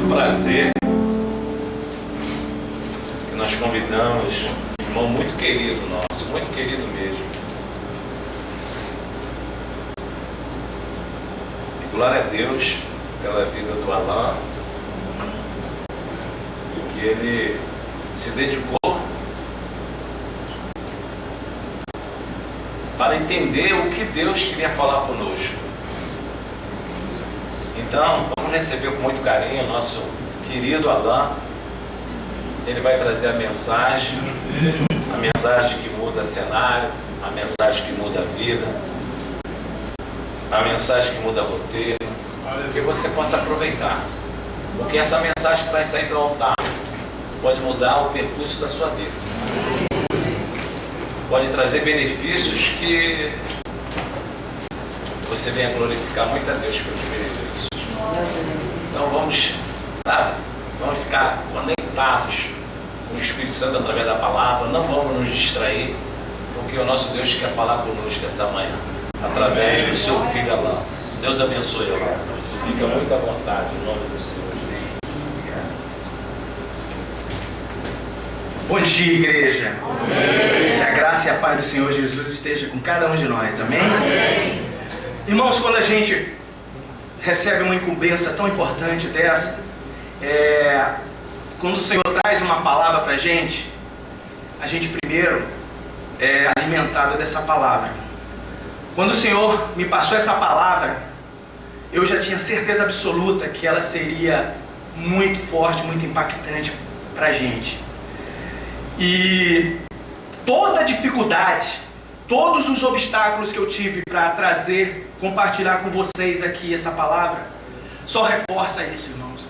muito prazer que nós convidamos um irmão muito querido nosso, muito querido mesmo. E glória a Deus pela vida do Alain, que ele se dedicou para entender o que Deus queria falar conosco. Então, vamos receber com muito carinho o nosso querido Alain. Ele vai trazer a mensagem que muda cenário, a mensagem que muda a vida, a mensagem que muda roteiro, que você possa aproveitar. Porque essa mensagem que vai sair do altar pode mudar o percurso da sua vida. Pode trazer benefícios que você venha glorificar muito a Deus pelos benefícios. Então vamos ficar conectados com o Espírito Santo através da palavra. Não vamos nos distrair, porque o nosso Deus quer falar conosco essa manhã, através do seu filho Alain. Deus abençoe, Alain. Fica muito à vontade, em nome do Senhor. Bom dia, igreja. Amém. Que a graça e a paz do Senhor Jesus esteja com cada um de nós. Amém? Amém. Irmãos, quando a gente recebe uma incumbência tão importante dessa, quando o Senhor traz uma palavra para a gente primeiro é alimentado dessa palavra. Quando o Senhor me passou essa palavra, eu já tinha certeza absoluta que ela seria muito forte, muito impactante para a gente. E toda a dificuldade, todos os obstáculos que eu tive para trazer, compartilhar com vocês aqui essa palavra, só reforça isso, irmãos.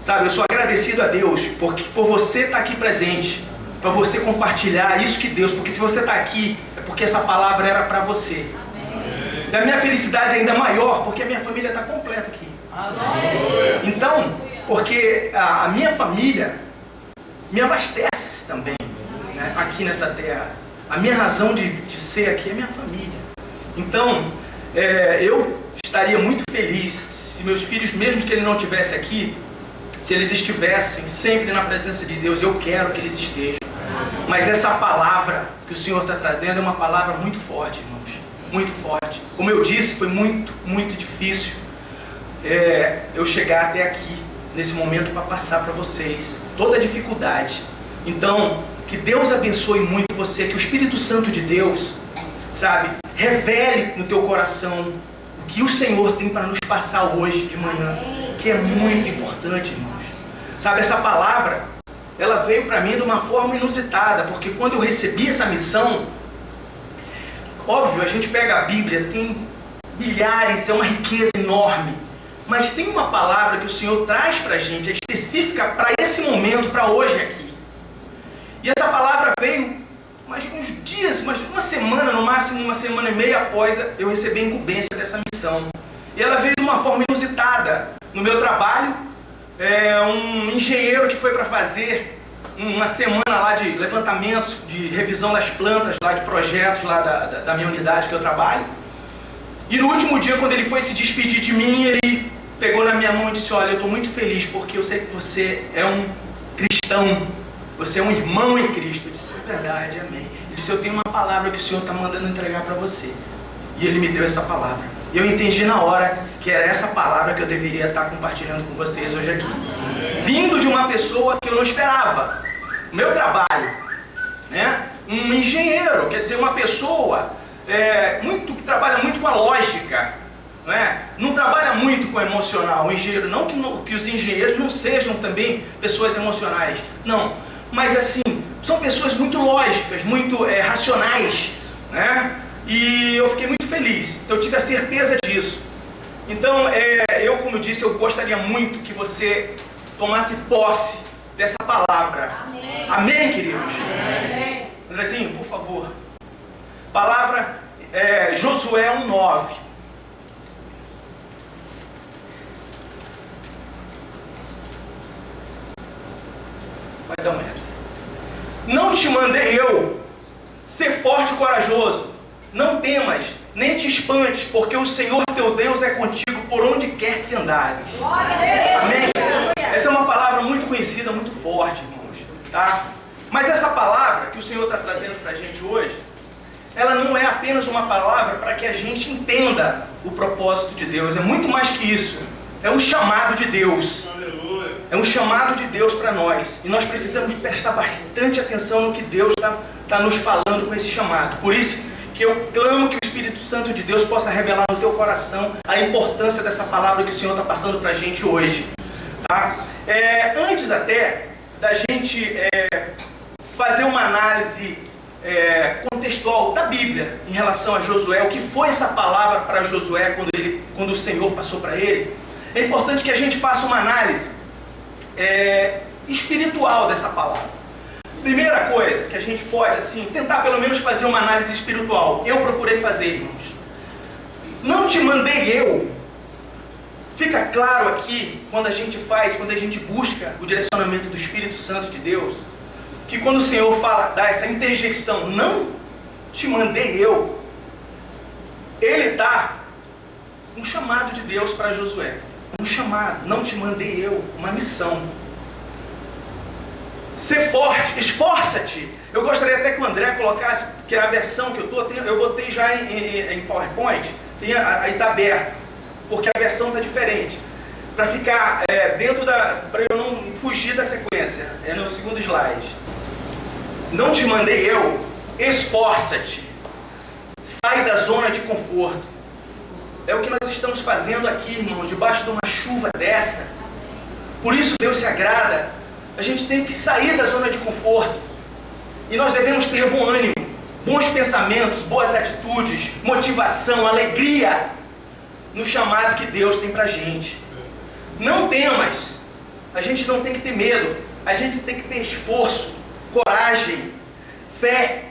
Sabe, eu sou agradecido a Deus por você estar aqui presente, para você compartilhar isso que Deus, porque se você está aqui, é porque essa palavra era para você. Amém. E a minha felicidade é ainda maior, porque a minha família está completa aqui. Amém. Então, porque a minha família me abastece também, né, aqui nessa terra. A minha razão de ser aqui é minha família. Então, eu estaria muito feliz se meus filhos, mesmo que eles não estivessem aqui, se eles estivessem sempre na presença de Deus. Eu quero que eles estejam. Mas essa palavra que o Senhor está trazendo é uma palavra muito forte, irmãos. Muito forte. Como eu disse, foi muito, muito difícil eu chegar até aqui, nesse momento, para passar para vocês toda a dificuldade. Então, que Deus abençoe muito você, que o Espírito Santo de Deus, sabe, revele no teu coração o que o Senhor tem para nos passar hoje de manhã, que é muito importante, irmãos. Sabe, essa palavra, ela veio para mim de uma forma inusitada, porque quando eu recebi essa missão, óbvio, a gente pega a Bíblia, tem milhares, é uma riqueza enorme, mas tem uma palavra que o Senhor traz para a gente, é específica para esse momento, para hoje aqui. E essa palavra veio uns dias, uma semana, no máximo uma semana e meia após eu receber a incumbência dessa missão. E ela veio de uma forma inusitada. No meu trabalho, um engenheiro que foi para fazer uma semana lá de levantamentos, de revisão das plantas, lá de projetos lá da minha unidade que eu trabalho. E no último dia, quando ele foi se despedir de mim, ele pegou na minha mão e disse: olha, eu estou muito feliz porque eu sei que você é um cristão. Você é um irmão em Cristo. Eu disse: é verdade, amém. Ele disse: eu tenho uma palavra que o Senhor está mandando entregar para você. E ele me deu essa palavra. E eu entendi na hora que era essa palavra que eu deveria estar compartilhando com vocês hoje aqui. Vindo de uma pessoa que eu não esperava. O meu trabalho, né? Um engenheiro, quer dizer, uma pessoa que trabalha muito com a lógica, né? Não trabalha muito com o emocional. O engenheiro, não que os engenheiros não sejam também pessoas emocionais. Não. Mas assim, são pessoas muito lógicas, muito racionais, né? E eu fiquei muito feliz, então eu tive a certeza disso. Então, eu, como eu disse, eu gostaria muito que você tomasse posse dessa palavra. Amém, amém, queridos? Amém. Andrezinho, por favor. Palavra Josué 1:9. Vai dar uma olhada. Não te mandei eu ser forte e corajoso. Não temas, nem te espantes, porque o Senhor teu Deus é contigo por onde quer que andares. Amém? Essa é conhecida, muito forte, irmãos, tá? Mas essa palavra que o Senhor está trazendo para a gente hoje, ela não é apenas uma palavra para que a gente entenda o propósito de Deus, é muito mais que isso. É um chamado de Deus. Aleluia. É um chamado de Deus para nós. E nós precisamos prestar bastante atenção no que Deus está nos falando com esse chamado. Por isso que eu clamo que o Espírito Santo de Deus possa revelar no teu coração a importância dessa palavra que o Senhor está passando para a gente hoje. Tá? Antes até da gente fazer uma análise contextual da Bíblia em relação a Josué, o que foi essa palavra para Josué quando o Senhor passou para ele, é importante que a gente faça uma análise espiritual dessa palavra. Primeira coisa que a gente pode, assim, tentar pelo menos fazer uma análise espiritual. Eu procurei fazer, irmãos. Não te mandei eu. Fica claro aqui, quando a gente busca o direcionamento do Espírito Santo de Deus, que quando o Senhor dá essa interjeição, não te mandei eu, Ele dá um chamado de Deus para Josué. Um chamado, não te mandei eu, uma missão. Ser forte, esforça-te. Eu gostaria até que o André colocasse, que é a versão que eu botei já em PowerPoint, aí está aberto, porque a versão está diferente. Para ficar para eu não fugir da sequência, é no segundo slide. Não te mandei eu, esforça-te. Sai da zona de conforto. É o que nós estamos fazendo aqui, irmãos, debaixo de uma chuva dessa. Por isso Deus se agrada. A gente tem que sair da zona de conforto. E nós devemos ter bom ânimo, bons pensamentos, boas atitudes, motivação, alegria no chamado que Deus tem pra gente. Não temas. A gente não tem que ter medo. A gente tem que ter esforço, coragem, fé.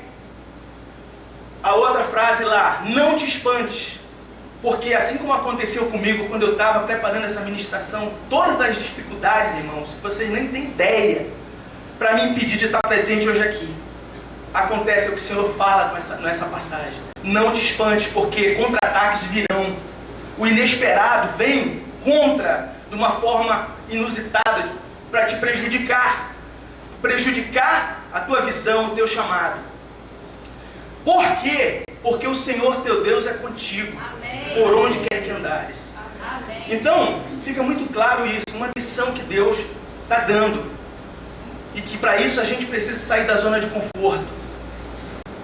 A outra frase lá, não te espantes. Porque assim como aconteceu comigo quando eu estava preparando essa ministração, todas as dificuldades, irmãos, vocês nem têm ideia, para me impedir de estar presente hoje aqui. Acontece o que o Senhor fala nessa passagem. Não te espantes, porque contra-ataques virão. O inesperado vem de uma forma inusitada, para te prejudicar. Prejudicar a tua visão, o teu chamado. Por quê? Porque o Senhor teu Deus é contigo. Amém. Por onde quer que andares. Amém. Então, fica muito claro isso, uma missão que Deus está dando. E que para isso a gente precisa sair da zona de conforto.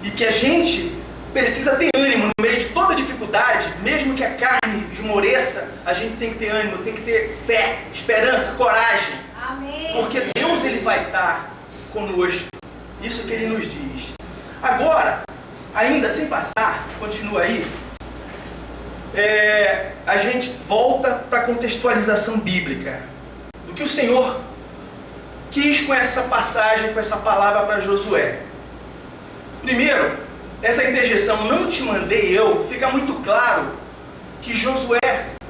E que a gente precisa ter ânimo no meio de toda dificuldade, mesmo que a carne esmoreça, a gente tem que ter ânimo, tem que ter fé, esperança, coragem. Amém. Porque Deus ele vai estar conosco. Isso que Ele nos diz. Agora, ainda sem passar, continua aí, a gente volta para a contextualização bíblica. Do que o Senhor quis com essa passagem, com essa palavra para Josué. Primeiro, essa interjeição, não te mandei eu, fica muito claro que Josué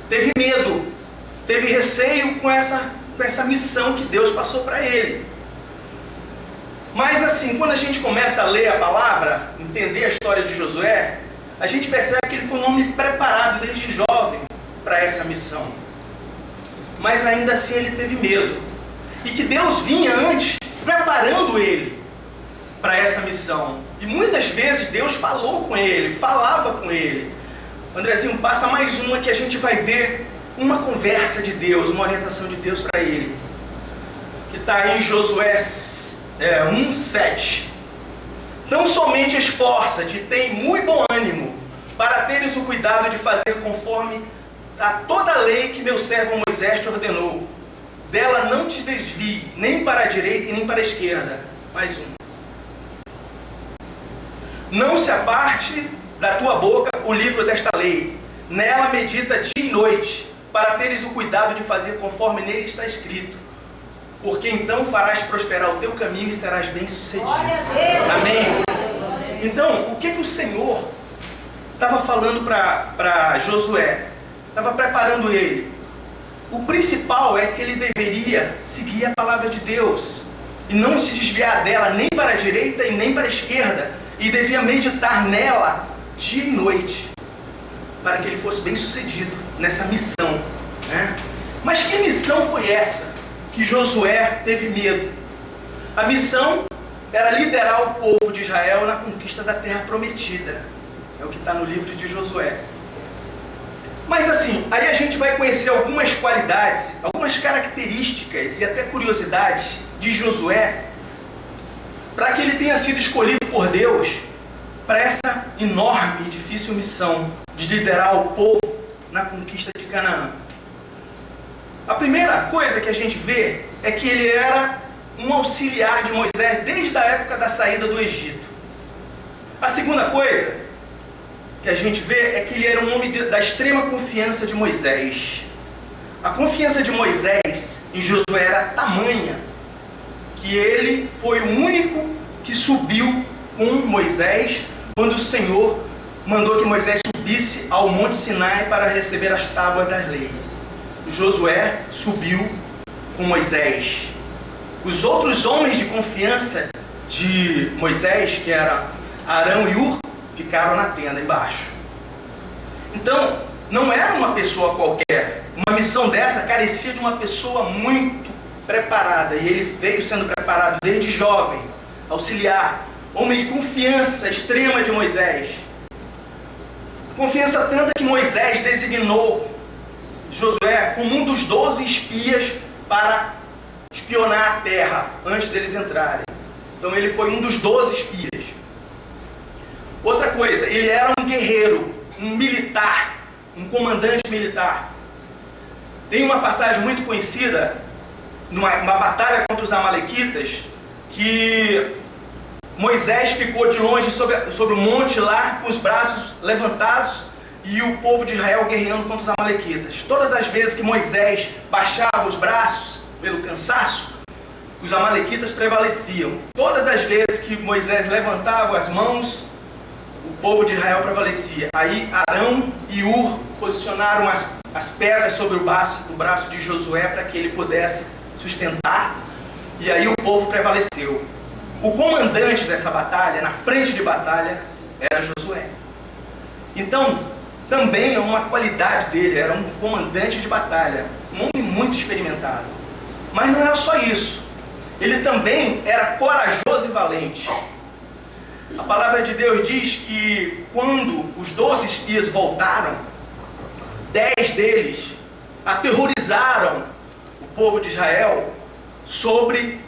teve medo, teve receio com essa missão que Deus passou para ele. Mas assim, quando a gente começa a ler a palavra, entender a história de Josué, a gente percebe que ele foi um homem preparado desde jovem para essa missão. Mas ainda assim ele teve medo. E que Deus vinha antes preparando ele para essa missão. E muitas vezes Deus falou com ele, falava com ele. Andrezinho, passa mais uma que a gente vai ver uma conversa de Deus, uma orientação de Deus para ele. Que está aí em Josué 1:7. Tão somente esforça-te, tem muito bom ânimo, para teres o cuidado de fazer conforme a toda a lei que meu servo Moisés te ordenou. Dela não te desvie, nem para a direita e nem para a esquerda. Mais um. Não se aparte da tua boca o livro desta lei. Nela medita dia e noite, para teres o cuidado de fazer conforme nele está escrito. Porque então farás prosperar o teu caminho e serás bem-sucedido. Amém? Então, o que o Senhor estava falando para Josué? Estava preparando ele. O principal é que ele deveria seguir a palavra de Deus e não se desviar dela nem para a direita e nem para a esquerda. E devia meditar nela dia e noite, para que ele fosse bem-sucedido nessa missão, né? Mas que missão foi essa que Josué teve medo. A missão era liderar o povo de Israel na conquista da terra prometida. É o que está no livro de Josué. Mas assim, aí a gente vai conhecer algumas qualidades, algumas características e até curiosidades de Josué, para que ele tenha sido escolhido por Deus para essa enorme e difícil missão de liderar o povo na conquista de Canaã. A primeira coisa que a gente vê é que ele era um auxiliar de Moisés desde a época da saída do Egito. A segunda coisa que a gente vê é que ele era um homem da extrema confiança de Moisés. A confiança de Moisés em Josué era tamanha que ele foi o único que subiu com Moisés quando o Senhor mandou que Moisés subisse ao Monte Sinai para receber as tábuas das leis. Josué subiu com Moisés. Os outros homens de confiança de Moisés, que eram Arão e Hur, ficaram na tenda embaixo. Então, não era uma pessoa qualquer. Uma missão dessa carecia de uma pessoa muito preparada. E ele veio sendo preparado desde jovem, auxiliar, homem de confiança extrema de Moisés. Confiança tanta que Moisés designou Josué como um dos 12 espias para espionar a terra antes deles entrarem. Então ele foi um dos 12 espias. Outra coisa, ele era um guerreiro, um militar, um comandante militar. Tem uma passagem muito conhecida, numa batalha contra os amalequitas, que Moisés ficou de longe sobre o monte lá, com os braços levantados, e o povo de Israel guerreando contra os amalequitas. Todas as vezes que Moisés baixava os braços pelo cansaço, os amalequitas prevaleciam. Todas as vezes que Moisés levantava as mãos, o povo de Israel prevalecia. Aí Arão e Hur posicionaram as pedras sobre o braço de Josué para que ele pudesse sustentar, e aí o povo prevaleceu. O comandante dessa batalha, na frente de batalha, era Josué. Então, também é uma qualidade dele, era um comandante de batalha, um homem muito experimentado. Mas não era só isso, ele também era corajoso e valente. A palavra de Deus diz que quando os 12 espias voltaram, 10 deles aterrorizaram o povo de Israel sobre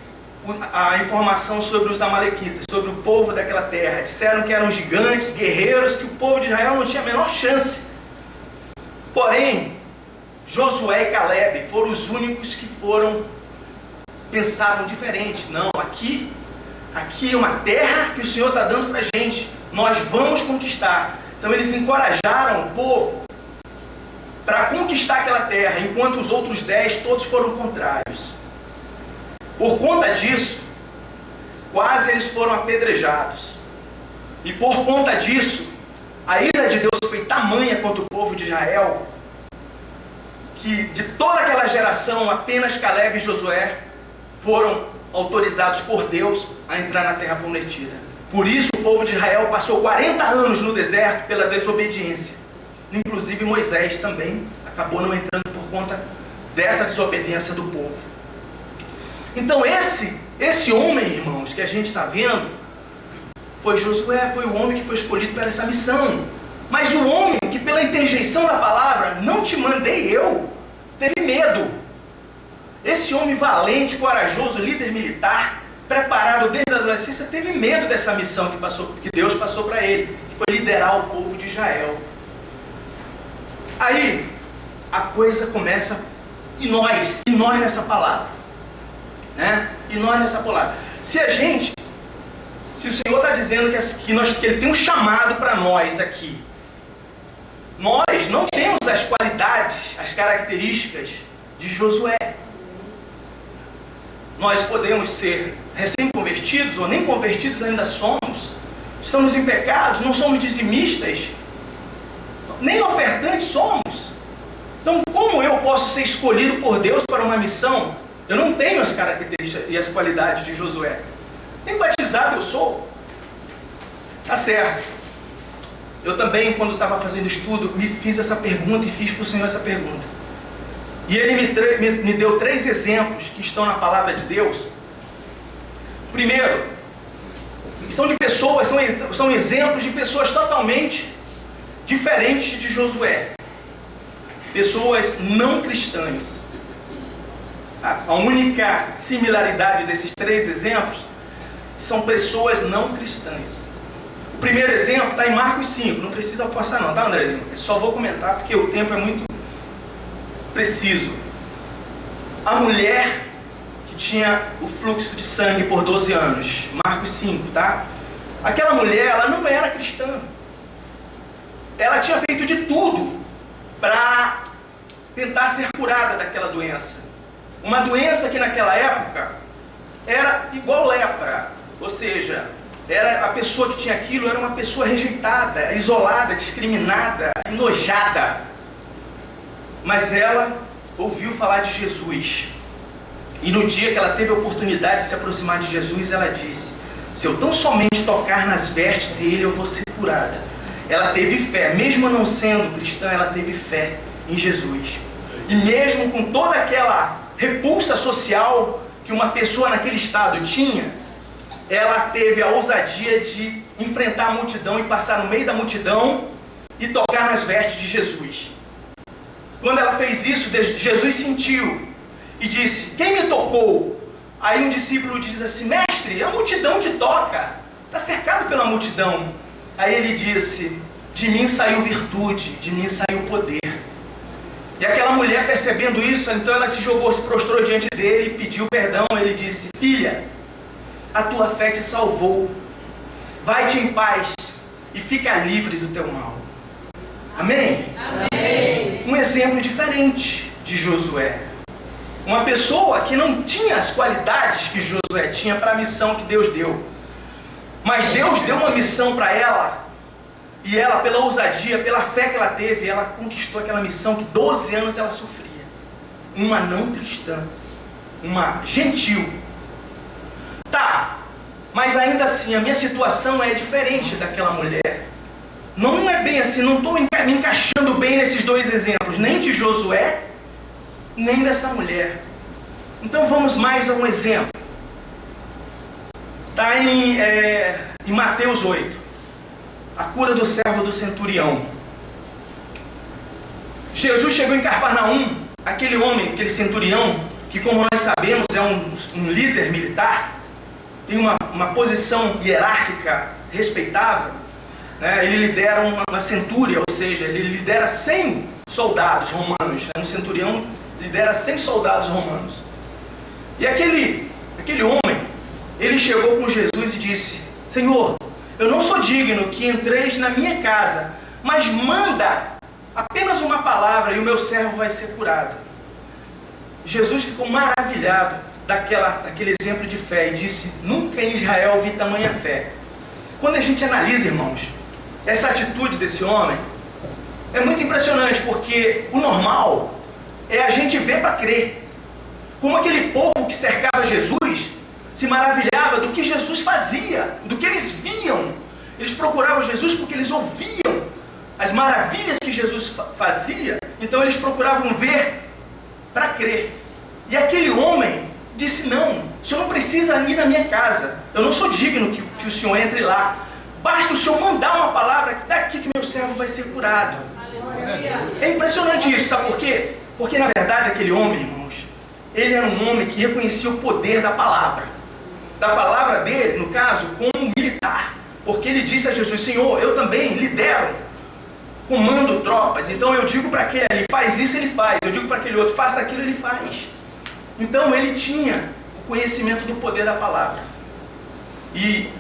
a informação sobre os amalequitas, sobre o povo daquela terra. Disseram que eram gigantes, guerreiros, que o povo de Israel não tinha a menor chance. Porém, Josué e Caleb foram os únicos que pensaram diferente. Não, aqui é uma terra que o Senhor está dando para a gente, nós vamos conquistar. Então eles encorajaram o povo para conquistar aquela terra, enquanto os outros 10 todos foram contrários. Por conta disso, quase eles foram apedrejados. E por conta disso, a ira de Deus foi tamanha contra o povo de Israel, que de toda aquela geração, apenas Caleb e Josué foram autorizados por Deus a entrar na terra prometida. Por isso o povo de Israel passou 40 anos no deserto pela desobediência. Inclusive Moisés também acabou não entrando por conta dessa desobediência do povo. Então esse homem, irmãos, que a gente está vendo, foi Josué, foi o homem que foi escolhido para essa missão. Mas o homem que pela interjeição da palavra, não te mandei eu, teve medo. Esse homem valente, corajoso, líder militar, preparado desde a adolescência, teve medo dessa missão que Deus passou para ele, que foi liderar o povo de Israel. Aí a coisa começa, e nós nessa palavra, né? E nós nessa palavra. Se o Senhor está dizendo que Ele tem um chamado para nós aqui, nós não temos as qualidades, as características de Josué. Nós podemos ser recém-convertidos ou nem convertidos ainda somos, estamos em pecados, não somos dizimistas, nem ofertantes somos. Então, como eu posso ser escolhido por Deus para uma missão? Eu não tenho as características e as qualidades de Josué. Nem batizado eu sou. Tá certo. Eu também, quando estava fazendo estudo, me fiz essa pergunta e fiz para o Senhor essa pergunta. E ele me deu 3 exemplos que estão na palavra de Deus. Primeiro, são de pessoas, são exemplos de pessoas totalmente diferentes de Josué. Pessoas não cristãs. A única similaridade desses 3 exemplos são pessoas não cristãs. O primeiro exemplo está em Marcos 5, não precisa postar não, tá, Andrezinho? Eu só vou comentar porque o tempo é muito preciso. A mulher que tinha o fluxo de sangue por 12 anos, Marcos 5, tá? Aquela mulher, ela não era cristã. Ela tinha feito de tudo para tentar ser curada daquela doença. Uma doença que naquela época era igual lepra, ou seja, a pessoa que tinha aquilo era uma pessoa rejeitada, isolada, discriminada, enojada. Mas ela ouviu falar de Jesus. E no dia que ela teve a oportunidade de se aproximar de Jesus, ela disse: se eu tão somente tocar nas vestes dele, eu vou ser curada. Ela teve fé, mesmo não sendo cristã, ela teve fé em Jesus. E mesmo com toda aquela repulsa social que uma pessoa naquele estado tinha, ela teve a ousadia de enfrentar a multidão e passar no meio da multidão e tocar nas vestes de Jesus. Quando ela fez isso, Jesus sentiu e disse: quem me tocou? Aí um discípulo diz assim: mestre, a multidão te toca, está cercado pela multidão. Aí ele disse: de mim saiu virtude, de mim saiu poder. E aquela mulher, percebendo isso, então ela se jogou, se prostrou diante dele e pediu perdão. Ele disse: filha, a tua fé te salvou, vai-te em paz e fica livre do teu mal. Amém? Amém. Um exemplo diferente de Josué. Uma pessoa que não tinha as qualidades que Josué tinha para a missão que Deus deu. Mas Deus deu uma missão para ela, e ela, pela ousadia, pela fé que ela teve, ela conquistou aquela missão que 12 anos ela sofria. Uma não cristã, uma gentil. Tá, mas ainda assim a minha situação é diferente daquela mulher. Não é bem assim, não estou me encaixando bem nesses 2 exemplos, nem de Josué, nem dessa mulher. Então vamos mais a um exemplo. Está em Mateus 8. A cura do servo do centurião. Jesus chegou em Cafarnaum, aquele homem, aquele centurião, que como nós sabemos é um líder militar, tem uma posição hierárquica respeitável, né? Ele lidera uma centúria, ou seja, ele lidera 100 soldados romanos, né? Um centurião lidera 100 soldados romanos. E aquele homem, ele chegou com Jesus e disse: Senhor, eu não sou digno que entreis na minha casa, mas manda apenas uma palavra e o meu servo vai ser curado. Jesus ficou maravilhado daquele exemplo de fé e disse: nunca em Israel vi tamanha fé. Quando a gente analisa, irmãos, essa atitude desse homem, é muito impressionante, porque o normal é a gente ver para crer. Como aquele povo que cercava Jesus se maravilhava do que Jesus fazia, do que eles viam. Eles procuravam Jesus porque eles ouviam as maravilhas que Jesus fazia, então eles procuravam ver para crer. E aquele homem disse: não, o senhor não precisa ir na minha casa, eu não sou digno que o senhor entre lá, basta o senhor mandar uma palavra daqui que meu servo vai ser curado. É impressionante isso, sabe por quê? Porque na verdade aquele homem, irmãos, ele era um homem que reconhecia o poder da palavra dele, no caso, como militar, porque ele disse a Jesus: Senhor, eu também lidero, comando tropas, então eu digo para aquele ali, faz isso, ele faz, eu digo para aquele outro, faça aquilo, ele faz. Então ele tinha o conhecimento do poder da palavra, e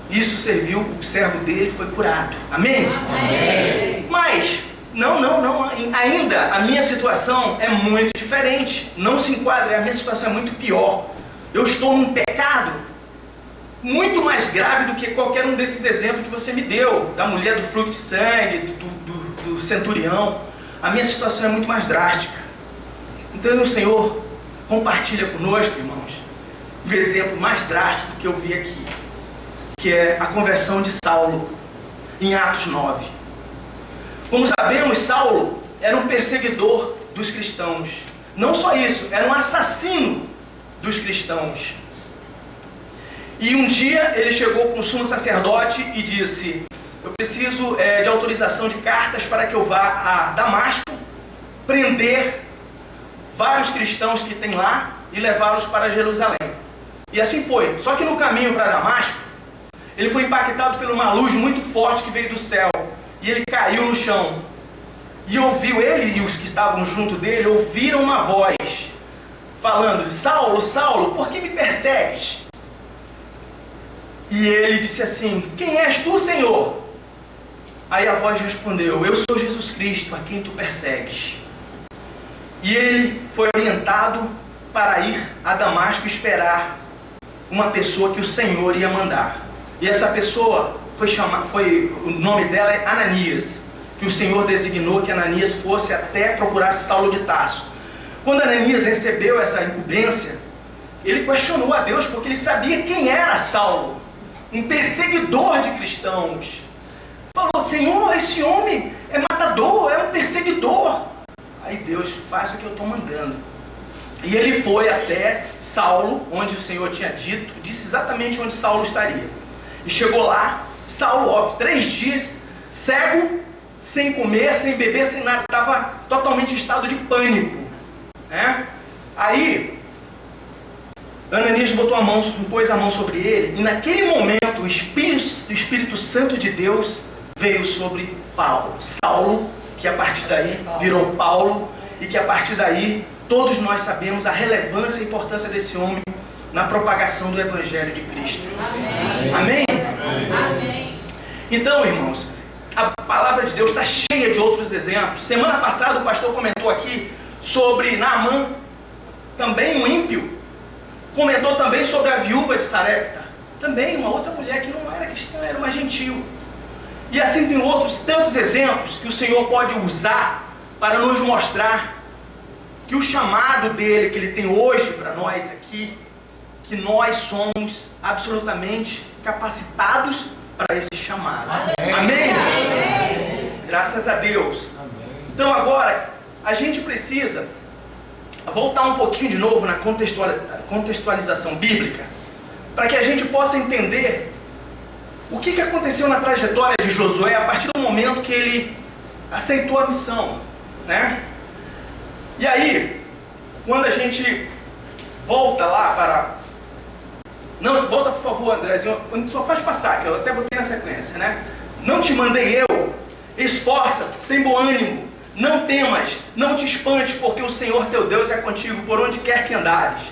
isso serviu, o servo dele foi curado. Amém? Amém. Mas não, ainda a minha situação é muito diferente, não se enquadra, a minha situação é muito pior. Eu estou num pecado muito mais grave do que qualquer um desses exemplos que você me deu, da mulher do fluxo de sangue, do centurião. A minha situação é muito mais drástica. Então o Senhor compartilha conosco, irmãos, o exemplo mais drástico que eu vi aqui, que é a conversão de Saulo, em Atos 9. Como sabemos, Saulo era um perseguidor dos cristãos. Não só isso, era um assassino dos cristãos. E um dia ele chegou com o sumo sacerdote e disse: eu preciso de autorização de cartas para que eu vá a Damasco prender vários cristãos que tem lá e levá-los para Jerusalém. E assim foi. Só que no caminho para Damasco, ele foi impactado por uma luz muito forte que veio do céu. E ele caiu no chão. E ouviu, ele e os que estavam junto dele, ouviram uma voz falando: Saulo, Saulo, por que me persegues? E ele disse assim: quem és tu, Senhor? Aí a voz respondeu: eu sou Jesus Cristo, a quem tu persegues. E ele foi orientado para ir a Damasco esperar uma pessoa que o Senhor ia mandar. E essa pessoa o nome dela é Ananias, que o Senhor designou que Ananias fosse até procurar Saulo de Tarso. Quando Ananias recebeu essa incumbência, ele questionou a Deus, porque ele sabia quem era Saulo, um perseguidor de cristãos. Falou: Senhor, esse homem é matador, é um perseguidor. Aí Deus: faça o que eu estou mandando. E ele foi até Saulo, onde o Senhor tinha dito, disse exatamente onde Saulo estaria. E chegou lá, Saulo, óbvio, 3 dias, cego, sem comer, sem beber, sem nada, estava totalmente em estado de pânico, né? Aí, Ananias pôs a mão sobre ele, e naquele momento o Espírito Santo de Deus veio sobre Paulo. Saulo, que a partir daí virou Paulo, e que a partir daí todos nós sabemos a relevância e a importância desse homem na propagação do Evangelho de Cristo. Amém? Amém? Então, irmãos, a palavra de Deus está cheia de outros exemplos. Semana passada o pastor comentou aqui sobre Naamã, também um ímpio. Comentou também sobre a viúva de Sarepta, também uma outra mulher que não era cristã, era uma gentil. E assim tem outros tantos exemplos que o Senhor pode usar para nos mostrar que o chamado dele, que ele tem hoje para nós aqui, que nós somos absolutamente capacitados para esse chamado. Amém? Amém? Graças a Deus. Amém. Então agora, a gente precisa voltar um pouquinho de novo na contextualização bíblica, para que a gente possa entender o que aconteceu na trajetória de Josué a partir do momento que ele aceitou a missão, né? E aí, quando a gente volta lá para... Não, volta por favor, Andrezinho, só faz passar, que eu até botei na sequência, né? Não te mandei eu, esforça-te, tem bom ânimo, não temas, não te espantes, porque o Senhor teu Deus é contigo por onde quer que andares.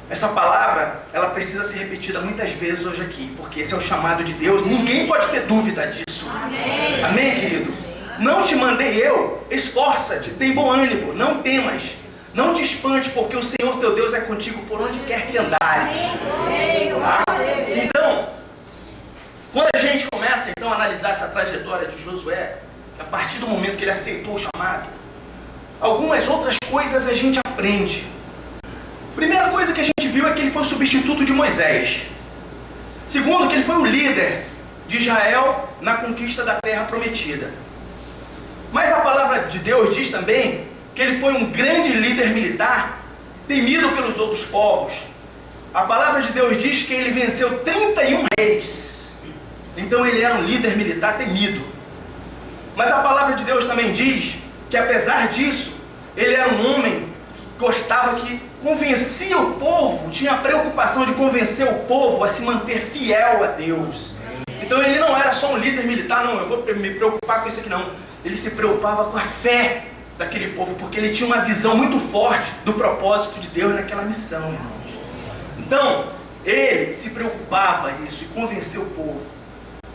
Essa palavra, ela precisa ser repetida muitas vezes hoje aqui, porque esse é o chamado de Deus, ninguém pode ter dúvida disso. Amém, amém, querido? Não te mandei eu, esforça-te, tem bom ânimo, não temas, não te espante, porque o Senhor teu Deus é contigo por onde quer que andares. Tá? Então, quando a gente começa então a analisar essa trajetória de Josué, a partir do momento que ele aceitou o chamado, algumas outras coisas a gente aprende. Primeira coisa que a gente viu é que ele foi o substituto de Moisés. Segundo, que ele foi o líder de Israel na conquista da terra prometida. Mas a palavra de Deus diz também que ele foi um grande líder militar, temido pelos outros povos. A palavra de Deus diz que ele venceu 31 reis. Então ele era um líder militar temido. Mas a palavra de Deus também diz que apesar disso, ele era um homem que gostava, que convencia o povo, tinha a preocupação de convencer o povo a se manter fiel a Deus. Então ele não era só um líder militar, não, eu vou me preocupar com isso aqui não. Ele se preocupava com a fé daquele povo, porque ele tinha uma visão muito forte do propósito de Deus naquela missão, irmãos. Então, ele se preocupava nisso e convenceu o povo.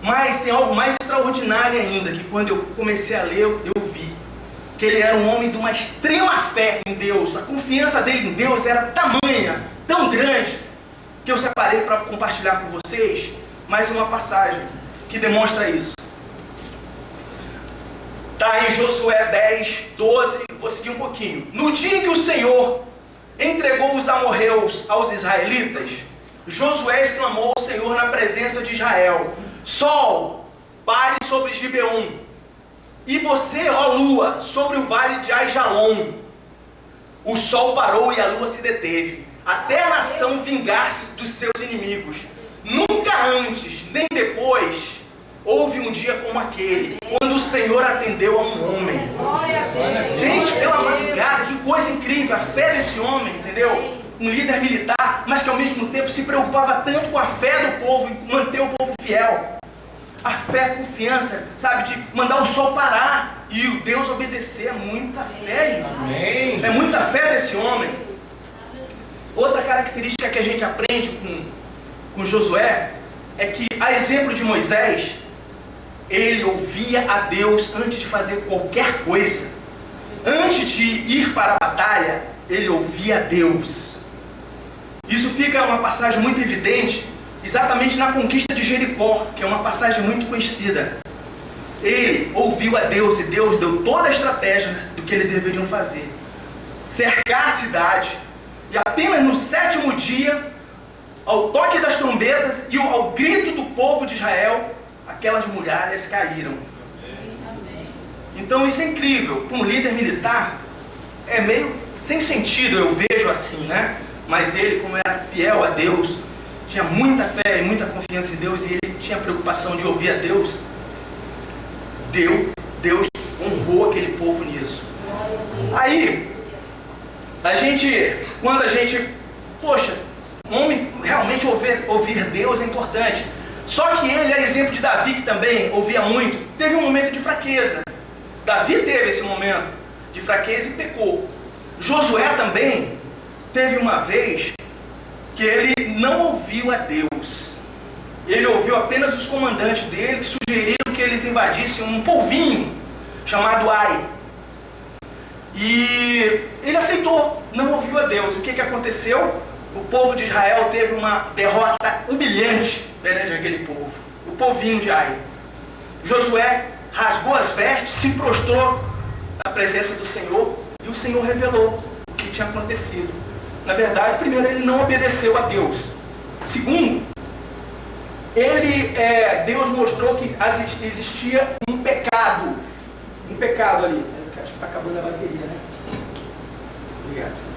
Mas tem algo mais extraordinário ainda, que quando eu comecei a ler, eu vi que ele era um homem de uma extrema fé em Deus. A confiança dele em Deus era tamanha, tão grande, que eu separei para compartilhar com vocês mais uma passagem que demonstra isso. Está em Josué 10, 12, vou seguir um pouquinho. No dia em que o Senhor entregou os amorreus aos israelitas, Josué exclamou ao Senhor na presença de Israel: Sol, pare sobre Gibeon, e você, ó lua, sobre o vale de Aijalon. o sol parou e a lua se deteve, até a nação vingar-se dos seus inimigos. Nunca antes, nem depois, houve um dia como aquele, quando o Senhor atendeu a um homem. Gente, pela madrugada, que coisa incrível, a fé desse homem, entendeu? Um líder militar, mas que ao mesmo tempo se preocupava tanto com a fé do povo e manter o povo fiel. A fé, a confiança, sabe, de mandar o sol parar e o Deus obedecer. É muita fé, irmão. É muita fé desse homem. Outra característica que a gente aprende com Josué é que, a exemplo de Moisés, ele ouvia a Deus antes de fazer qualquer coisa. Antes de ir para a batalha, ele ouvia a Deus. Isso fica uma passagem muito evidente exatamente na conquista de Jericó, que é uma passagem muito conhecida. Ele ouviu a Deus e Deus deu toda a estratégia do que eles deveriam fazer. Cercar a cidade, e apenas no 7º dia, ao toque das trombetas e ao grito do povo de Israel, aquelas muralhas caíram. Então isso é incrível. Para um líder militar, é meio sem sentido, eu vejo assim, né? Mas ele, como era fiel a Deus, tinha muita fé e muita confiança em Deus, e ele tinha a preocupação de ouvir a Deus. Deus honrou aquele povo nisso. Aí, quando a gente, poxa, homem realmente ouvir Deus é importante. Só que ele é exemplo de Davi, que também ouvia muito. Teve um momento de fraqueza. Davi teve esse momento de fraqueza e pecou. Josué também teve uma vez que ele não ouviu a Deus. Ele ouviu apenas os comandantes dele, que sugeriram que eles invadissem um polvinho chamado Ai. E ele aceitou, não ouviu a Deus. O que aconteceu? O povo de Israel teve uma derrota humilhante perante aquele povo, o povinho de Ai. Josué rasgou as vestes, se prostrou na presença do Senhor, e o Senhor revelou o que tinha acontecido. Na verdade, primeiro, ele não obedeceu a Deus. Segundo, Deus mostrou que existia um pecado ali. Acho que está acabando a bateria, né? Obrigado.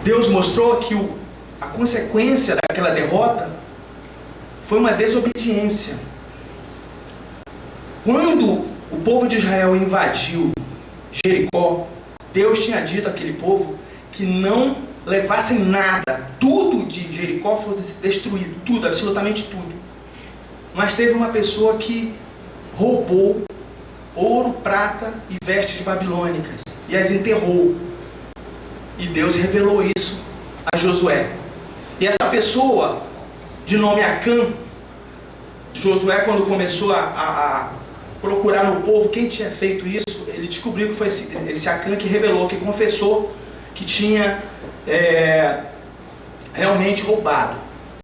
Deus mostrou que a consequência daquela derrota foi uma desobediência. Quando o povo de Israel invadiu Jericó, Deus tinha dito àquele povo que não levassem nada, tudo de Jericó fosse destruído, tudo, absolutamente tudo. Mas teve uma pessoa que roubou ouro, prata e vestes babilônicas e as enterrou. E Deus revelou isso a Josué. E essa pessoa, de nome Acã, Josué, quando começou a procurar no povo quem tinha feito isso, ele descobriu que foi esse Acã que revelou, que confessou que tinha realmente roubado.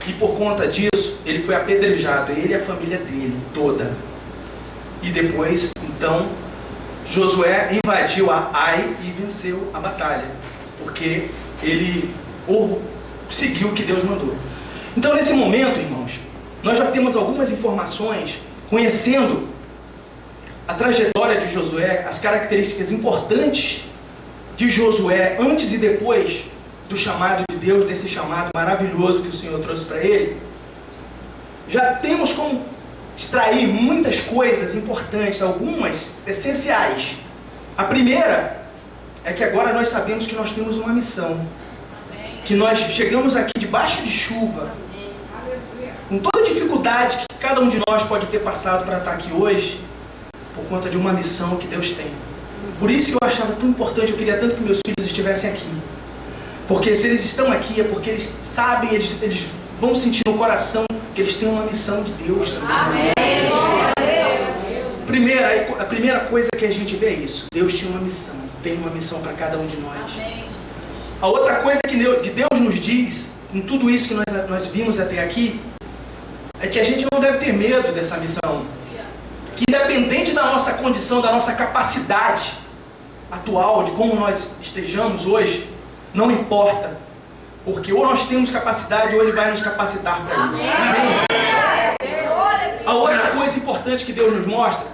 E por conta disso, ele foi apedrejado, ele e a família dele toda. E depois, então, Josué invadiu a Ai e venceu a batalha, porque ele seguiu o que Deus mandou. Então, nesse momento, irmãos, nós já temos algumas informações, conhecendo a trajetória de Josué, as características importantes de Josué antes e depois do chamado de Deus, desse chamado maravilhoso que o Senhor trouxe para ele. Já temos como extrair muitas coisas importantes, algumas essenciais. A primeira é que agora nós sabemos que nós temos uma missão. Que nós chegamos aqui debaixo de chuva, com toda a dificuldade que cada um de nós pode ter passado para estar aqui hoje, por conta de uma missão que Deus tem. Por isso que eu achava tão importante, eu queria tanto que meus filhos estivessem aqui. Porque se eles estão aqui é porque eles sabem, eles vão sentir no coração que eles têm uma missão de Deus também. Amém. A primeira coisa que a gente vê é isso. Deus tinha uma missão, tem uma missão para cada um de nós. Amém. A outra coisa que Deus nos diz, em tudo isso que nós vimos até aqui, é que a gente não deve ter medo dessa missão. Que independente da nossa condição, da nossa capacidade atual, de como nós estejamos hoje, não importa. Porque ou nós temos capacidade ou Ele vai nos capacitar para isso. Amém? A outra coisa importante que Deus nos mostra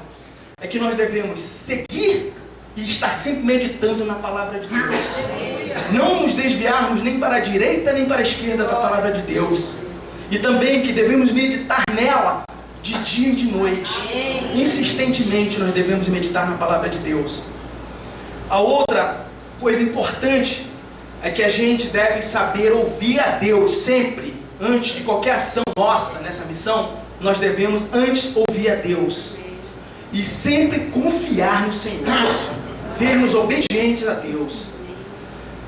é que nós devemos seguir e estar sempre meditando na palavra de Deus. Não nos desviarmos nem para a direita nem para a esquerda da palavra de Deus. E também que devemos meditar nela de dia e de noite. Insistentemente nós devemos meditar na palavra de Deus. A outra coisa importante é que a gente deve saber ouvir a Deus sempre. Antes de qualquer ação nossa nessa missão, nós devemos antes ouvir a Deus. E sempre confiar no Senhor. Sermos obedientes a Deus.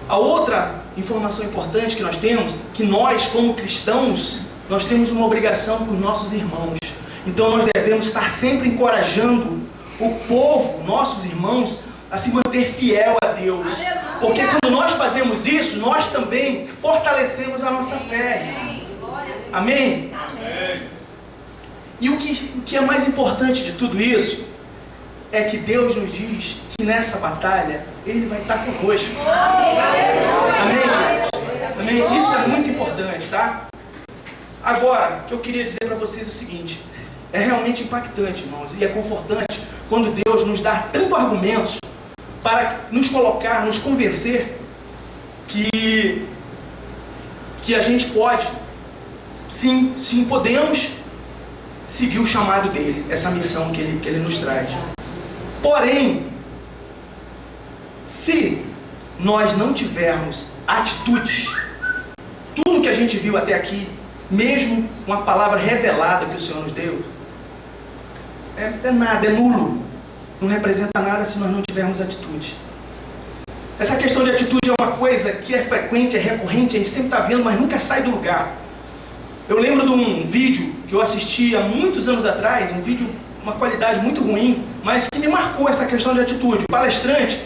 A outra informação importante que nós temos, que nós como cristãos, nós temos uma obrigação com nossos irmãos. Então nós devemos estar sempre encorajando o povo, nossos irmãos, a se manter fiel a Deus. Porque quando nós fazemos isso, nós também fortalecemos a nossa fé. Amém? E o que é mais importante de tudo isso é que Deus nos diz que nessa batalha Ele vai estar conosco. Amém? Amém? Isso é muito importante, tá? Agora, o que eu queria dizer para vocês é o seguinte: é realmente impactante, irmãos, e é confortante quando Deus nos dá tantos argumentos para nos colocar, nos convencer que a gente pode, sim, podemos seguir o chamado dele, essa missão que ele nos traz. Porém, se nós não tivermos atitudes, tudo que a gente viu até aqui, mesmo uma palavra revelada que o Senhor nos deu, é nada, é nulo. Não representa nada se nós não tivermos atitude. Essa questão de atitude é uma coisa que é frequente, é recorrente, a gente sempre está vendo, mas nunca sai do lugar. Eu lembro de um vídeo que eu assisti há muitos anos atrás, um vídeo, uma qualidade muito ruim, mas que me marcou essa questão de atitude. O palestrante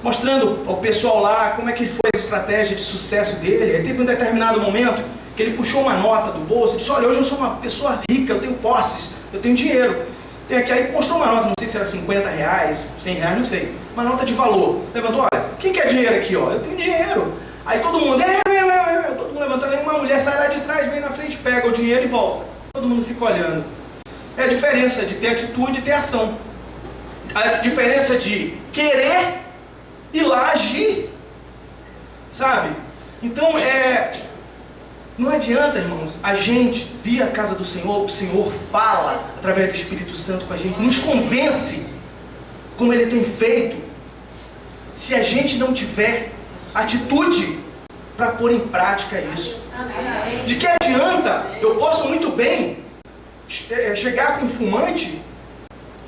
mostrando ao pessoal lá como é que foi a estratégia de sucesso dele. Aí teve um determinado momento que ele puxou uma nota do bolso e disse: olha, hoje eu sou uma pessoa rica, eu tenho posses, eu tenho dinheiro. Tem aqui, aí mostrou uma nota, não sei se era 50 reais, 100 reais, não sei. Uma nota de valor. Levantou: olha, quem quer dinheiro aqui? Ó? Eu tenho dinheiro. Aí todo mundo, todo mundo levantando. Aí uma mulher sai lá de trás, vem na frente, pega o dinheiro e volta. Todo mundo fica olhando. É a diferença de ter atitude e ter ação. A diferença de querer ir lá agir. Sabe? Então, não adianta, irmãos, a gente vir à casa do Senhor, o Senhor fala através do Espírito Santo com a gente, nos convence, como Ele tem feito, se a gente não tiver atitude para pôr em prática isso. De que adianta? Eu posso muito bem chegar com um fumante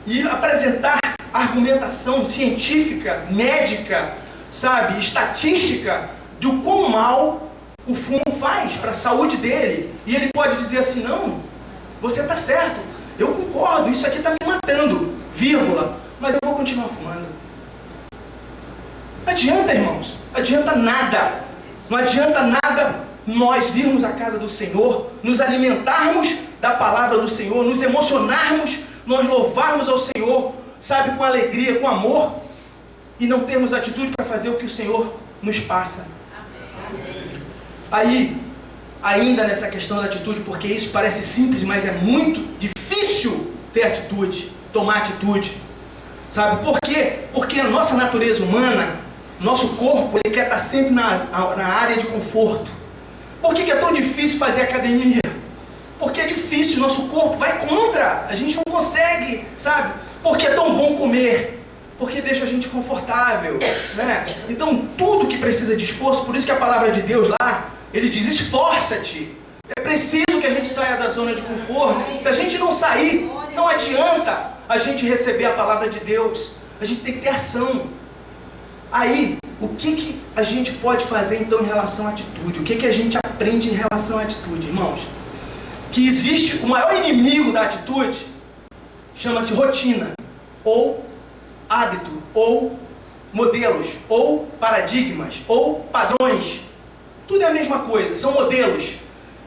e apresentar argumentação científica, médica, sabe, estatística, do quão mal o fumo faz para a saúde dele. E ele pode dizer assim: não, você está certo, eu concordo, isso aqui está me matando, vírgula, mas eu vou continuar fumando. Não adianta, irmãos, adianta nada. Não adianta nada nós virmos à casa do Senhor, nos alimentarmos da palavra do Senhor, nos emocionarmos, nós louvarmos ao Senhor, sabe, com alegria, com amor, e não termos atitude para fazer o que o Senhor nos passa. Aí, ainda nessa questão da atitude, porque isso parece simples, mas é muito difícil ter atitude, tomar atitude. Sabe por quê? Porque a nossa natureza humana, nosso corpo, ele quer estar sempre na área de conforto. Por que é tão difícil fazer academia? Porque é difícil, nosso corpo vai contra, a gente não consegue, sabe? Porque é tão bom comer, porque deixa a gente confortável, né? Então tudo que precisa de esforço, por isso que a palavra de Deus lá, ele diz: esforça-te. É preciso que a gente saia da zona de conforto. Se a gente não sair, não adianta a gente receber a palavra de Deus. A gente tem que ter ação. Aí, o que a gente pode fazer então em relação à atitude? O que a gente aprende em relação à atitude, irmãos? Que existe o maior inimigo da atitude, chama-se rotina, ou hábito, ou modelos, ou paradigmas, ou padrões. Tudo é a mesma coisa, são modelos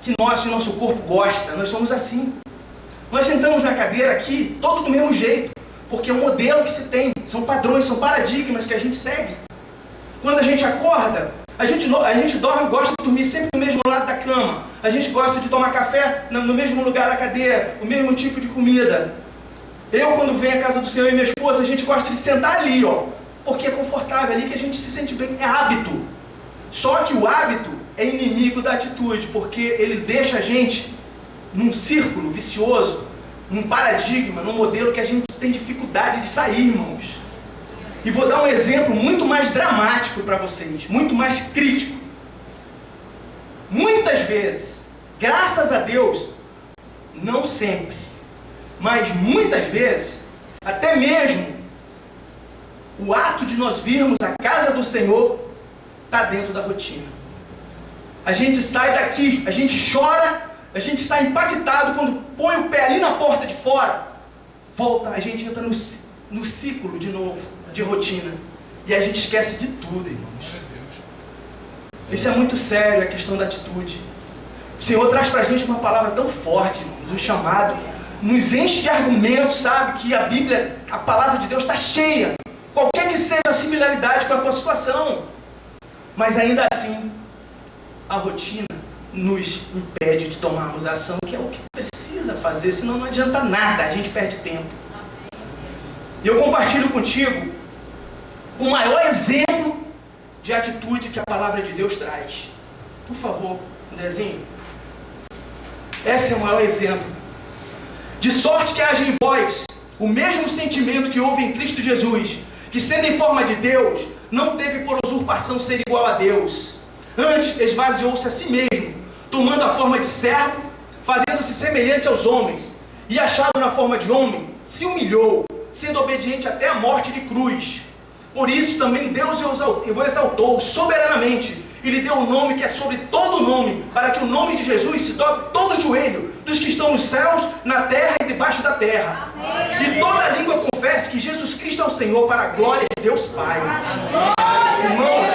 que nosso corpo gosta, nós somos assim. Nós sentamos na cadeira aqui, todo do mesmo jeito, porque é um modelo que se tem, são padrões, são paradigmas que a gente segue. Quando a gente acorda, a gente dorme, gosta de dormir sempre do mesmo lado da cama, a gente gosta de tomar café no mesmo lugar da cadeira, o mesmo tipo de comida. Eu, quando venho à casa do Senhor e minha esposa, a gente gosta de sentar ali, ó. porque é confortável, é ali que a gente se sente bem, é hábito. Só que o hábito é inimigo da atitude, porque ele deixa a gente num círculo vicioso, num paradigma, num modelo que a gente tem dificuldade de sair, irmãos. E vou dar um exemplo muito mais dramático para vocês, muito mais crítico. Muitas vezes, graças a Deus, não sempre, mas muitas vezes, até mesmo o ato de nós virmos a casa do Senhor está dentro da rotina. A gente sai daqui, a gente chora, a gente sai impactado quando põe o pé ali na porta de fora, volta, a gente entra no ciclo de novo, de rotina, e a gente esquece de tudo, irmãos. Isso é muito sério, a questão da atitude. O Senhor traz para a gente uma palavra tão forte, irmãos, um chamado, nos enche de argumentos, sabe, que a Bíblia, a palavra de Deus está cheia, qualquer que seja a similaridade com a tua situação, mas ainda assim, a rotina nos impede de tomarmos ação, que é o que precisa fazer, senão não adianta nada, a gente perde tempo. E eu compartilho contigo o maior exemplo de atitude que a palavra de Deus traz. Por favor, Andrezinho. Esse é o maior exemplo. De sorte que haja em vós o mesmo sentimento que houve em Cristo Jesus, que sendo em forma de Deus, não teve por usurpação ser igual a Deus. Antes esvaziou-se a si mesmo, tomando a forma de servo, fazendo-se semelhante aos homens, e achado na forma de homem, se humilhou, sendo obediente até a morte de cruz. Por isso também Deus o exaltou soberanamente, e lhe deu um nome que é sobre todo nome, para que o nome de Jesus se dobre todo o joelho dos que estão nos céus, na terra e debaixo da terra. Amém. E toda língua confesse que Jesus Cristo é o Senhor, para a glória de Deus Pai. Irmãos,